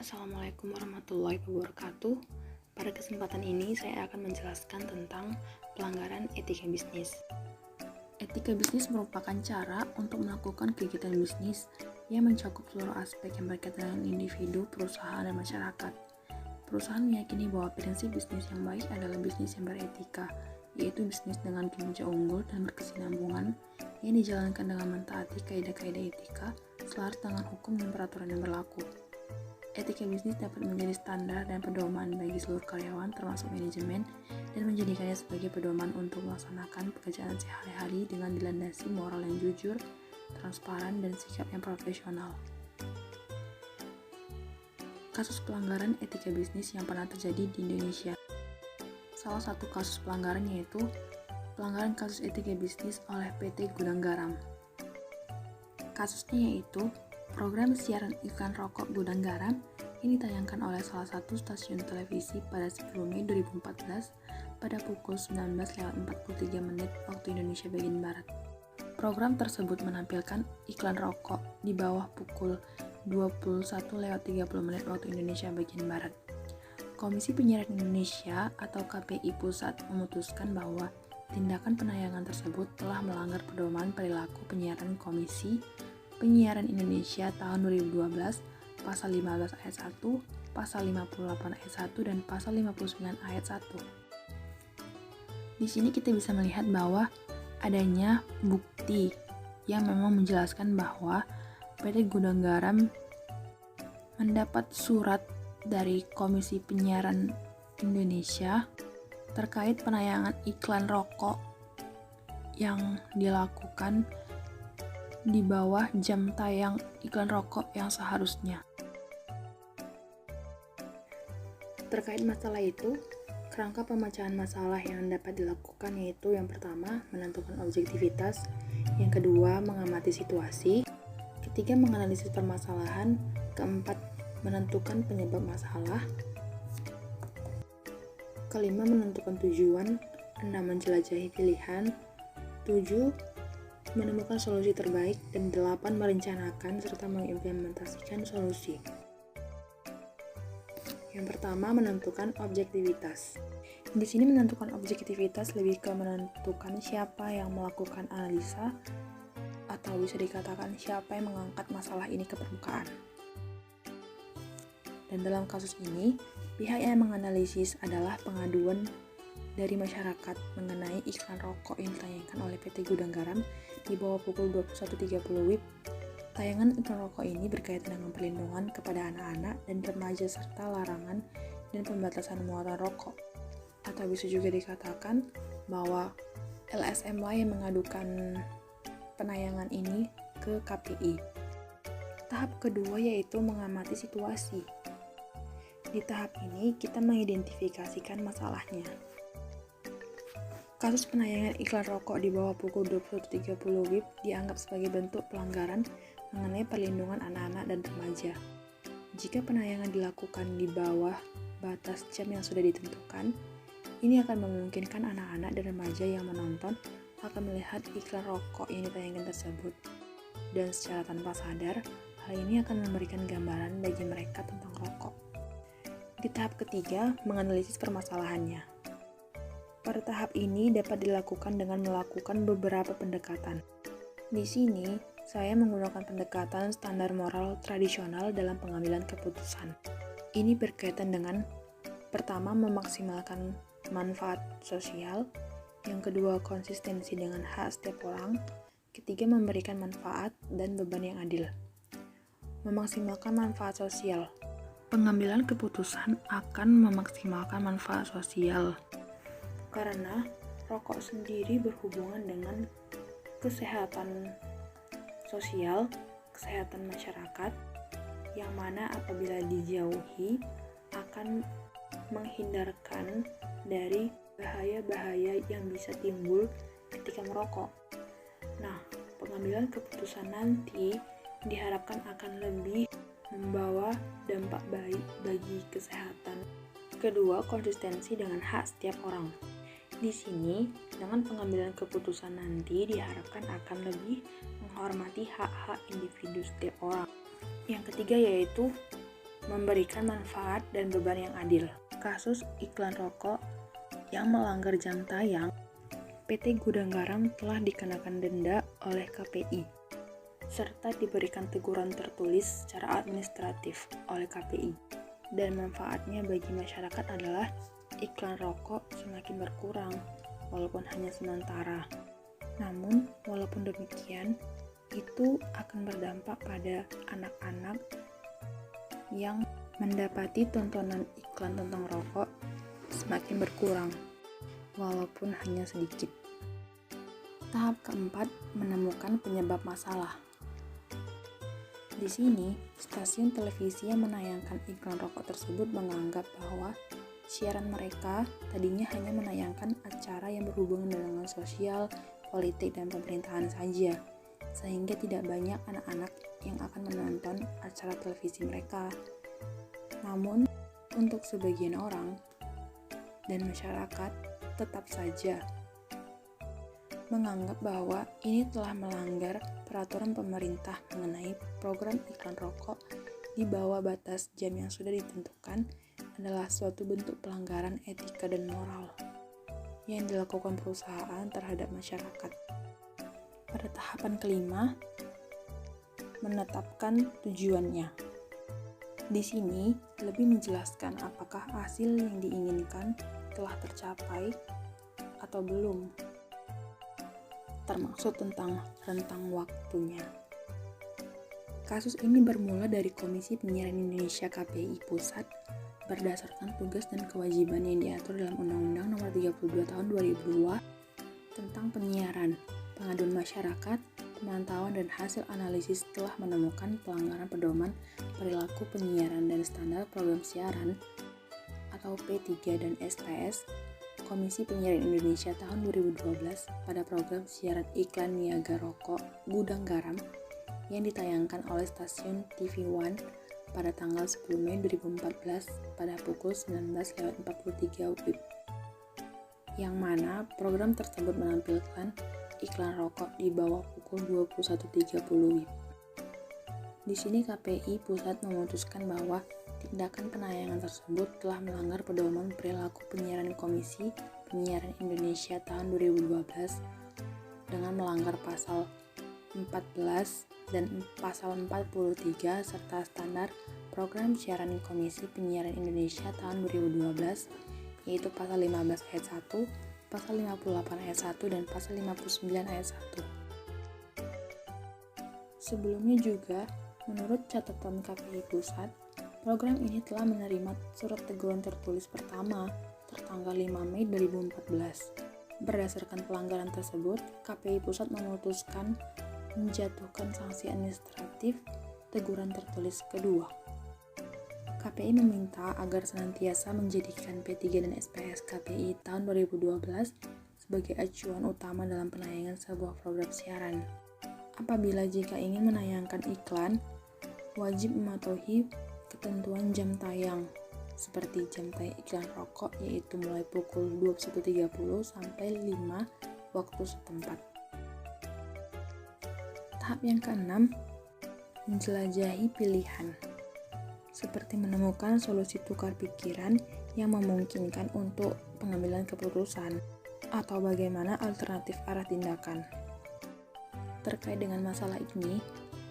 Assalamualaikum warahmatullahi wabarakatuh. Pada kesempatan ini saya akan menjelaskan tentang pelanggaran etika bisnis. Etika bisnis merupakan cara untuk melakukan kegiatan bisnis yang mencakup seluruh aspek yang berkaitan dengan individu, perusahaan, dan masyarakat. Perusahaan meyakini bahwa prinsip bisnis yang baik adalah bisnis yang beretika, yaitu bisnis dengan kinerja unggul dan berkesinambungan yang dijalankan dengan mentaati kaidah-kaidah etika selaras dengan hukum dan peraturan yang berlaku. Etika bisnis dapat menjadi standar dan pedoman bagi seluruh karyawan termasuk manajemen dan menjadikannya sebagai pedoman untuk melaksanakan pekerjaan sehari-hari dengan dilandasi moral yang jujur, transparan, dan sikap yang profesional. Kasus pelanggaran etika bisnis yang pernah terjadi di Indonesia. Salah satu kasus pelanggaran yaitu pelanggaran kasus etika bisnis oleh PT Gudang Garam. Kasusnya yaitu program siaran iklan rokok Gudang Garam yang ditayangkan oleh salah satu stasiun televisi pada 10 Mei 2014 pada pukul 19.43 waktu Indonesia bagian Barat. Program tersebut menampilkan iklan rokok di bawah pukul 21.30 waktu Indonesia bagian Barat. Komisi Penyiaran Indonesia atau KPI Pusat memutuskan bahwa tindakan penayangan tersebut telah melanggar pedoman perilaku penyiaran Komisi Penyiaran Indonesia tahun 2012, pasal 15 ayat 1, pasal 58 ayat 1, dan pasal 59 ayat 1. Di sini kita bisa melihat bahwa adanya bukti yang memang menjelaskan bahwa PT Gudang Garam mendapat surat dari Komisi Penyiaran Indonesia terkait penayangan iklan rokok yang dilakukan di bawah jam tayang iklan rokok yang seharusnya. Terkait masalah itu, kerangka pemecahan masalah yang dapat dilakukan yaitu yang pertama, menentukan objektivitas, yang kedua, mengamati situasi, ketiga, menganalisis permasalahan, keempat, menentukan penyebab masalah, kelima, menentukan tujuan, enam, menjelajahi pilihan, tujuh, menemukan solusi terbaik, dan 8 merencanakan serta mengimplementasikan solusi. Yang pertama, menentukan objektivitas. Di sini menentukan objektivitas lebih ke menentukan siapa yang melakukan analisa atau bisa dikatakan siapa yang mengangkat masalah ini ke permukaan. Dan dalam kasus ini, pihak yang menganalisis adalah pengaduan dari masyarakat mengenai iklan rokok yang ditayangkan oleh PT Gudang Garam di bawah pukul 21.30 WIB. Tayangan iklan rokok ini berkaitan dengan perlindungan kepada anak-anak dan remaja serta larangan dan pembatasan muatan rokok. Atau bisa juga dikatakan bahwa LSM lah yang mengadukan penayangan ini ke KPI. Tahap kedua yaitu mengamati situasi. Di tahap ini kita mengidentifikasikan masalahnya. Kasus penayangan iklan rokok di bawah pukul 21.30 WIB dianggap sebagai bentuk pelanggaran mengenai perlindungan anak-anak dan remaja. Jika penayangan dilakukan di bawah batas jam yang sudah ditentukan, ini akan memungkinkan anak-anak dan remaja yang menonton akan melihat iklan rokok yang ditayangkan tersebut. Dan secara tanpa sadar, hal ini akan memberikan gambaran bagi mereka tentang rokok. Di tahap ketiga, menganalisis permasalahannya. Pada tahap ini dapat dilakukan dengan melakukan beberapa pendekatan. Di sini, saya menggunakan pendekatan standar moral tradisional dalam pengambilan keputusan. Ini berkaitan dengan pertama, memaksimalkan manfaat sosial, yang kedua, konsistensi dengan hak setiap orang, ketiga, memberikan manfaat dan beban yang adil. Memaksimalkan manfaat sosial. Pengambilan keputusan akan memaksimalkan manfaat sosial. Karena rokok sendiri berhubungan dengan kesehatan sosial, kesehatan masyarakat, yang mana apabila dijauhi akan menghindarkan dari bahaya-bahaya yang bisa timbul ketika merokok. Nah, pengambilan keputusan nanti diharapkan akan lebih membawa dampak baik bagi kesehatan. Kedua, konsistensi dengan hak setiap orang. Di sini, dengan pengambilan keputusan nanti diharapkan akan lebih menghormati hak-hak individu setiap orang. Yang ketiga yaitu memberikan manfaat dan beban yang adil. Kasus iklan rokok yang melanggar jam tayang, PT Gudang Garam telah dikenakan denda oleh KPI, serta diberikan teguran tertulis secara administratif oleh KPI. Dan manfaatnya bagi masyarakat adalah iklan rokok semakin berkurang, walaupun hanya sementara. Namun, walaupun demikian, itu akan berdampak pada anak-anak yang mendapati tontonan iklan tentang rokok semakin berkurang, walaupun hanya sedikit. Tahap keempat, menemukan penyebab masalah. Di sini, stasiun televisi yang menayangkan iklan rokok tersebut menganggap bahwa siaran mereka tadinya hanya menayangkan acara yang berhubungan dengan sosial, politik, dan pemerintahan saja, sehingga tidak banyak anak-anak yang akan menonton acara televisi mereka. Namun, untuk sebagian orang dan masyarakat tetap saja menganggap bahwa ini telah melanggar peraturan pemerintah mengenai program iklan rokok di bawah batas jam yang sudah ditentukan adalah suatu bentuk pelanggaran etika dan moral yang dilakukan perusahaan terhadap masyarakat. Pada tahapan kelima, menetapkan tujuannya. Di sini lebih menjelaskan apakah hasil yang diinginkan telah tercapai atau belum, termasuk tentang rentang waktunya. Kasus ini bermula dari Komisi Penyiaran Indonesia KPI Pusat berdasarkan tugas dan kewajiban yang diatur dalam Undang-Undang Nomor 32 Tahun 2002 tentang penyiaran. Pengaduan masyarakat, pemantauan dan hasil analisis telah menemukan pelanggaran pedoman perilaku penyiaran dan standar program siaran atau P3 dan SPS Komisi Penyiaran Indonesia tahun 2012 pada program siaran iklan niaga rokok Gudang Garam yang ditayangkan oleh stasiun TV One pada tanggal 10 Mei 2014 pada pukul 19.43 WIB, yang mana program tersebut menampilkan iklan rokok di bawah pukul 21.30 WIB. Di sini KPI Pusat memutuskan bahwa tindakan penayangan tersebut telah melanggar pedoman perilaku penyiaran Komisi Penyiaran Indonesia tahun 2012 dengan melanggar pasal 14 dan pasal 43 serta standar program siaran Komisi Penyiaran Indonesia tahun 2012, yaitu pasal 15 ayat 1, pasal 58 ayat 1, dan pasal 59 ayat 1. Sebelumnya juga, menurut catatan KPI Pusat, program ini telah menerima surat teguran tertulis pertama tertanggal 5 Mei 2014. Berdasarkan pelanggaran tersebut, KPI Pusat memutuskan menjatuhkan sanksi administratif teguran tertulis kedua. KPI meminta agar senantiasa menjadikan P3 dan SPS KPI tahun 2012 sebagai acuan utama dalam penayangan sebuah program siaran. Apabila jika ingin menayangkan iklan, wajib mematuhi ketentuan jam tayang, seperti jam tayang iklan rokok yaitu mulai pukul 21.30 sampai 5 waktu setempat. Tahap yang keenam, menjelajahi pilihan, seperti menemukan solusi tukar pikiran yang memungkinkan untuk pengambilan keputusan, atau bagaimana alternatif arah tindakan. Terkait dengan masalah ini,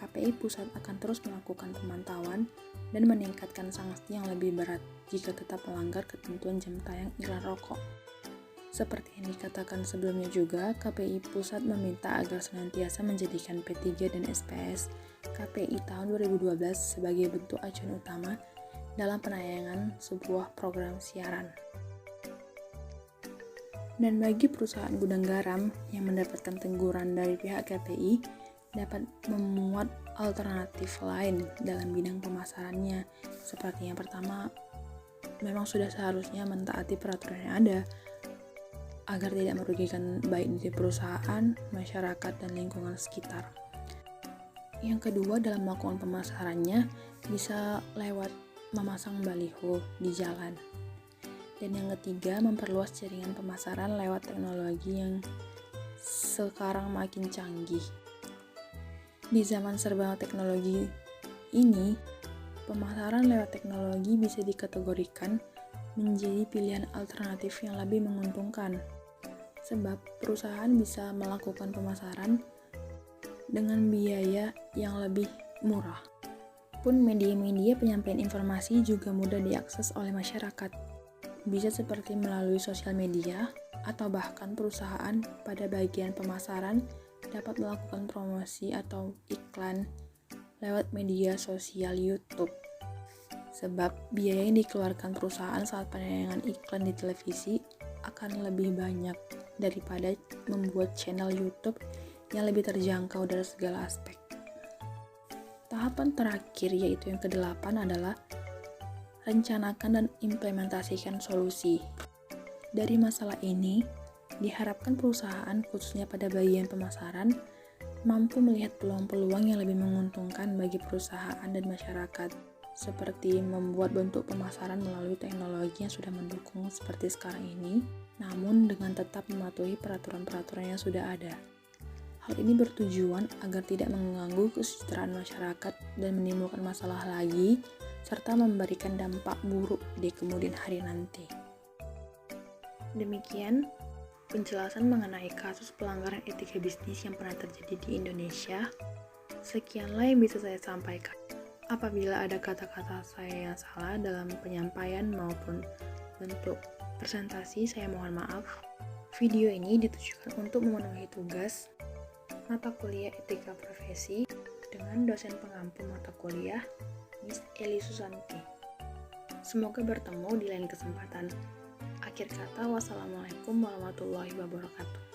KPI Pusat akan terus melakukan pemantauan dan meningkatkan sanksi yang lebih berat jika tetap melanggar ketentuan jam tayang iklan rokok. Seperti yang dikatakan sebelumnya juga, KPI Pusat meminta agar senantiasa menjadikan P3 dan SPS KPI tahun 2012 sebagai bentuk acuan utama dalam penayangan sebuah program siaran. Dan bagi perusahaan Gudang Garam yang mendapatkan teguran dari pihak KPI, dapat memuat alternatif lain dalam bidang pemasarannya. Seperti yang pertama, memang sudah seharusnya mentaati peraturan yang ada, agar tidak merugikan baik dari perusahaan, masyarakat, dan lingkungan sekitar. Yang kedua, dalam melakukan pemasarannya bisa lewat memasang baliho di jalan. Dan yang ketiga, memperluas jaringan pemasaran lewat teknologi yang sekarang makin canggih. Di zaman serba teknologi ini, Pemasaran lewat teknologi bisa dikategorikan menjadi pilihan alternatif yang lebih menguntungkan, sebab perusahaan bisa melakukan pemasaran dengan biaya yang lebih murah. Pun media-media penyampaian informasi juga mudah diakses oleh masyarakat. Bisa seperti melalui sosial media, atau bahkan perusahaan pada bagian pemasaran dapat melakukan promosi atau iklan lewat media sosial YouTube. Sebab biaya yang dikeluarkan perusahaan saat penayangan iklan di televisi akan lebih banyak daripada membuat channel YouTube yang lebih terjangkau dari segala aspek. Tahapan terakhir, yaitu yang ke-8, adalah rencanakan dan implementasikan solusi. Dari masalah ini, diharapkan perusahaan, khususnya pada bagian pemasaran, mampu melihat peluang-peluang yang lebih menguntungkan bagi perusahaan dan masyarakat, seperti membuat bentuk pemasaran melalui teknologi yang sudah mendukung seperti sekarang ini, namun dengan tetap mematuhi peraturan-peraturan yang sudah ada. Hal ini bertujuan agar tidak mengganggu kesejahteraan masyarakat dan menimbulkan masalah lagi, serta memberikan dampak buruk di kemudian hari nanti. Demikian penjelasan mengenai kasus pelanggaran etika bisnis yang pernah terjadi di Indonesia. Sekianlah yang bisa saya sampaikan. Apabila ada kata-kata saya yang salah dalam penyampaian maupun bentuk presentasi, saya mohon maaf. Video ini ditujukan untuk memenuhi tugas mata kuliah etika profesi dengan dosen pengampu mata kuliah, Miss Eli Susanti. Semoga bertemu di lain kesempatan. Akhir kata, wassalamualaikum warahmatullahi wabarakatuh.